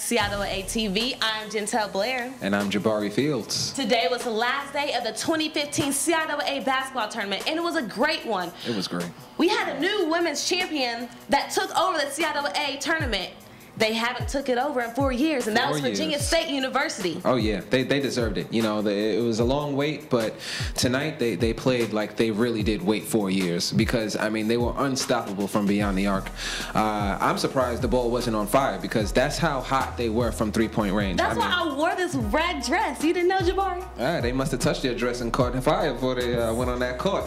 CIAA TV. I'm Gentel Blair. And I'm Jabari Fields. Today was the last day of the 2015 CIAA basketball tournament, and it was a great one. It was great. We had a new women's champion that took over the CIAA tournament. They haven't took it over in 4 years, and that was Virginia State University. Oh, yeah. They deserved it. You know, it was a long wait, but tonight they played like they really did wait 4 years because, I mean, they were unstoppable from beyond the arc. I'm surprised the ball wasn't on fire because that's how hot they were from three-point range. That's why I wore this red dress. You didn't know, Jabari? They must have touched their dress and caught fire before they went on that court.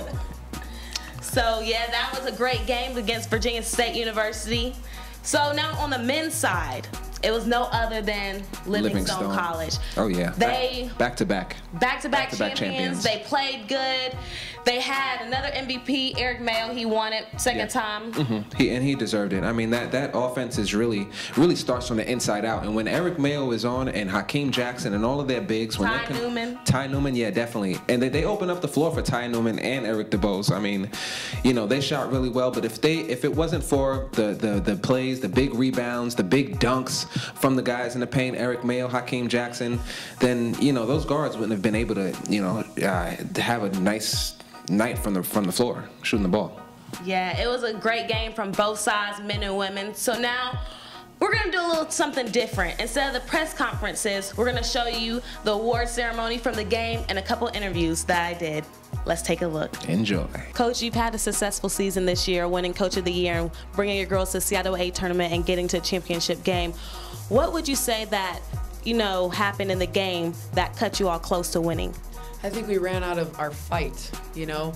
So, yeah, that was a great game against Virginia State University. So now on the men's side, it was no other than Livingstone College. Oh yeah, they back-to-back champions. They played good. They had another MVP, Eric Mayo. He won it second time. He deserved it. I mean that offense is really starts from the inside out. And when Eric Mayo is on and Hakeem Jackson and all of their bigs, when Ty Newman, yeah, definitely. And they open up the floor for Ty Newman and Eric DeBose. I mean, you know, they shot really well. But if it wasn't for the plays, the big rebounds, the big dunks from the guys in the paint, Eric Mayo, Hakeem Jackson, then, you know, those guards wouldn't have been able to, you know, have a nice night from the floor shooting the ball. Yeah, it was a great game from both sides, men and women. So now we're going to do a little something different. Instead of the press conferences, we're going to show you the award ceremony from the game and a couple interviews that I did. Let's take a look. Enjoy. Coach, you've had a successful season this year, winning Coach of the Year and bringing your girls to the CIAA tournament and getting to a championship game. What would you say that, you know, happened in the game that cut you all close to winning? I think we ran out of our fight, you know.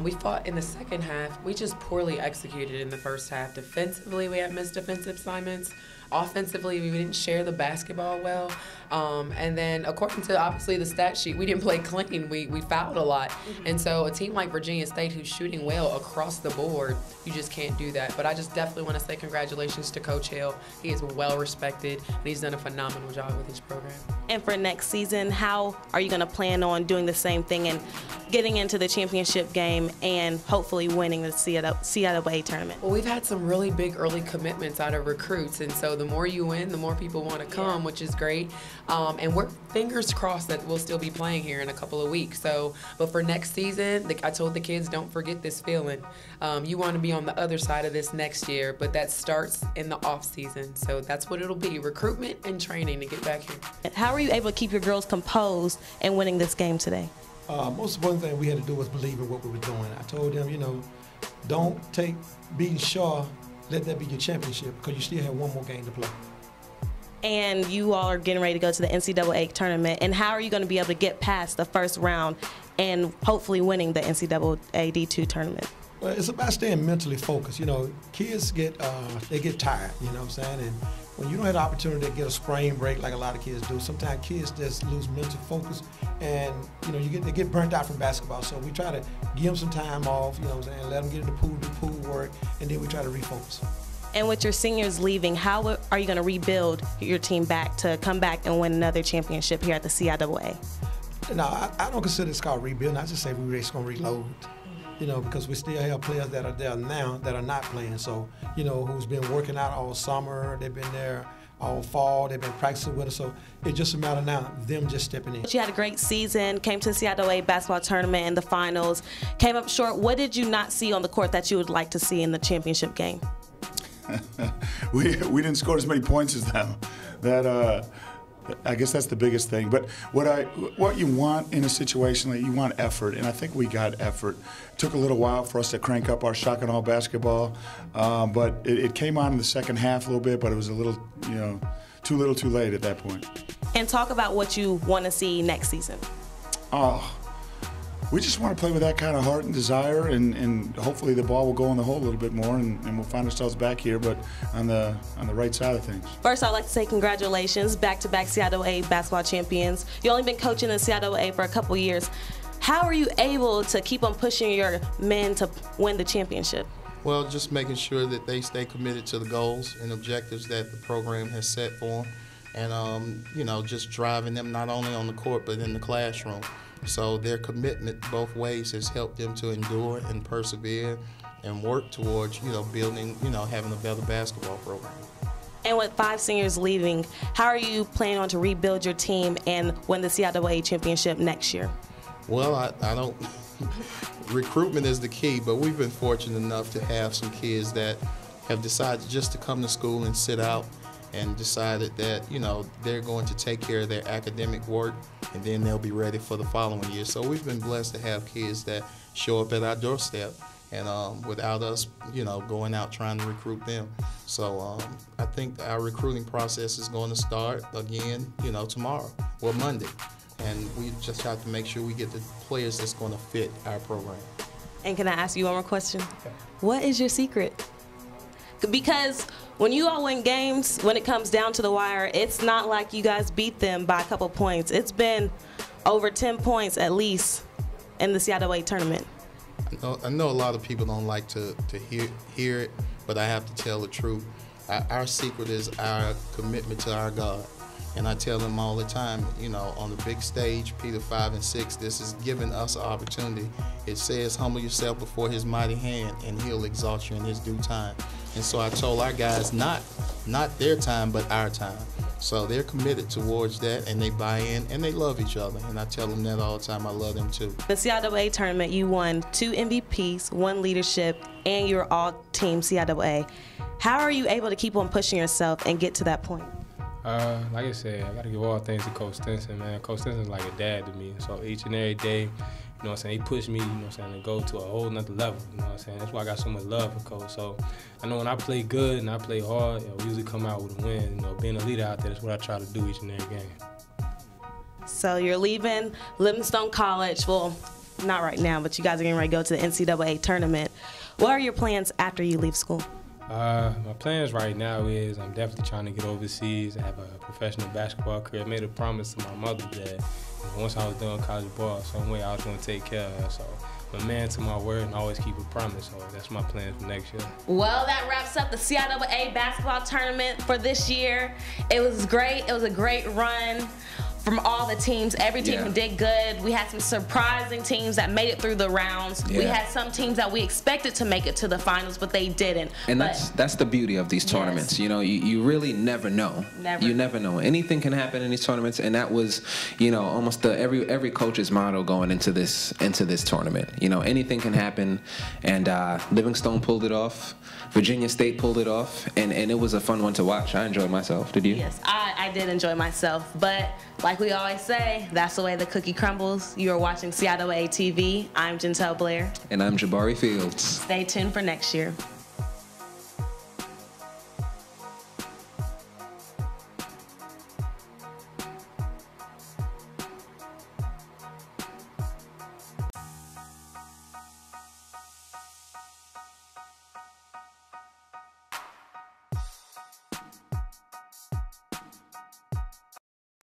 We fought in the second half. We just poorly executed in the first half. Defensively, we had missed defensive assignments. Offensively, we didn't share the basketball well. And then, according to, obviously, the stat sheet, we didn't play clean. We fouled a lot. And so a team like Virginia State, who's shooting well across the board, you just can't do that. But I just definitely want to say congratulations to Coach Hill. He is well respected, and he's done a phenomenal job with his program. And for next season, how are you going to plan on doing the same thing and getting into the championship game and hopefully winning the CIAA tournament? Well, we've had some really big early commitments out of recruits, and so the more you win, the more people want to come, which is great. And we're fingers crossed that we'll still be playing here in a couple of weeks. So, but for next season, I told the kids, don't forget this feeling. You want to be on the other side of this next year, but that starts in the off season. So that's what it'll be: recruitment and training to get back here. How were you able to keep your girls composed and winning this game today? Most important thing we had to do was believe in what we were doing. I told them, you know, don't take beating Shaw, let that be your championship, because you still have one more game to play. And you all are getting ready to go to the NCAA tournament. And how are you going to be able to get past the first round and hopefully winning the NCAA D2 tournament? Well, it's about staying mentally focused. You know, kids get tired, you know what I'm saying? And when you don't have the opportunity to get a spring break like a lot of kids do, sometimes kids just lose mental focus, and, you know, they get burnt out from basketball. So we try to give them some time off, you know what I'm saying, let them get in the pool, do pool work, and then we try to refocus. And with your seniors leaving, how are you going to rebuild your team back to come back and win another championship here at the CIAA? No, I don't consider this called rebuilding. I just say we're just going to reload. You know, because we still have players that are there now that are not playing. So, you know, who's been working out all summer, they've been there all fall, they've been practicing with us. So it's just a matter now of them just stepping in. You had a great season, came to the CIAA basketball tournament in the finals, came up short. What did you not see on the court that you would like to see in the championship game? we didn't score as many points as them. I guess that's the biggest thing. But what you want in a situation like you want effort, and I think we got effort. It took a little while for us to crank up our shotgun all basketball, but it came on in the second half a little bit, but it was a little, you know, too little too late at that point. And talk about what you want to see next season. We just want to play with that kind of heart and desire, and hopefully the ball will go in the hole a little bit more, and we'll find ourselves back here, but on the right side of things. First, I'd like to say congratulations, back-to-back CIAA basketball champions. You've only been coaching in CIAA for a couple years. How are you able to keep on pushing your men to win the championship? Well, just making sure that they stay committed to the goals and objectives that the program has set for them, and you know, just driving them not only on the court but in the classroom. So their commitment both ways has helped them to endure and persevere and work towards, you know, building, you know, having a better basketball program. And with 5 seniors leaving, how are you planning on to rebuild your team and win the CIAA championship next year? Well, I don't. Recruitment is the key, but we've been fortunate enough to have some kids that have decided just to come to school and sit out, and decided that, you know, they're going to take care of their academic work, and then they'll be ready for the following year. So we've been blessed to have kids that show up at our doorstep, and without us, you know, going out trying to recruit them. So I think our recruiting process is going to start again, you know, tomorrow or Monday. And we just have to make sure we get the players that's going to fit our program. And can I ask you one more question? What is your secret? Because when you all win games, when it comes down to the wire, it's not like you guys beat them by a couple points. It's been over 10 points at least in the CIAA tournament. I know a lot of people don't like to hear it, but I have to tell the truth. Our secret is our commitment to our God. And I tell them all the time, you know, on the big stage, Peter 5 and 6, this is giving us an opportunity. It says, humble yourself before his mighty hand, and he'll exalt you in his due time. And so I told our guys, not their time, but our time. So they're committed towards that, and they buy in, and they love each other. And I tell them that all the time. I love them too. The CIAA tournament, you won 2 MVPs, 1 leadership, and you're all-team CIAA. How are you able to keep on pushing yourself and get to that point? Like I said, I got to give all things to Coach Stinson, man. Coach Stinson's like a dad to me. So each and every day, you know what I'm saying, he pushed me, you know what I'm saying, to go to a whole nother level, you know what I'm saying. That's why I got so much love for Coach. So I know when I play good and I play hard, you know, we usually come out with a win. You know, being a leader out there, that's what I try to do each and every game. So you're leaving Livingstone College. Well, not right now, but you guys are getting ready to go to the NCAA tournament. What are your plans after you leave school? My plans right now is I'm definitely trying to get overseas and have a professional basketball career. I made a promise to my mother that, you know, once I was done college ball, some way I was going to take care of her. So I'm a man to my word and always keep a promise. So that's my plan for next year. Well, that wraps up the CIAA basketball tournament for this year. It was great. It was a great run from all the teams. Every team did good. We had some surprising teams that made it through the rounds. Yeah. We had some teams that we expected to make it to the finals, but they didn't. And that's the beauty of these tournaments. Yes. You know, you really never know. You never know. Anything can happen in these tournaments, and that was, you know, almost every coach's motto going into this tournament. You know, anything can happen, and Livingstone pulled it off. Virginia State pulled it off, and it was a fun one to watch. I enjoyed myself. Did you? Yes, I did enjoy myself. But like we always say, that's the way the cookie crumbles. You are watching CIAA TV. I'm Gentel Blair. And I'm Jabari Fields. Stay tuned for next year.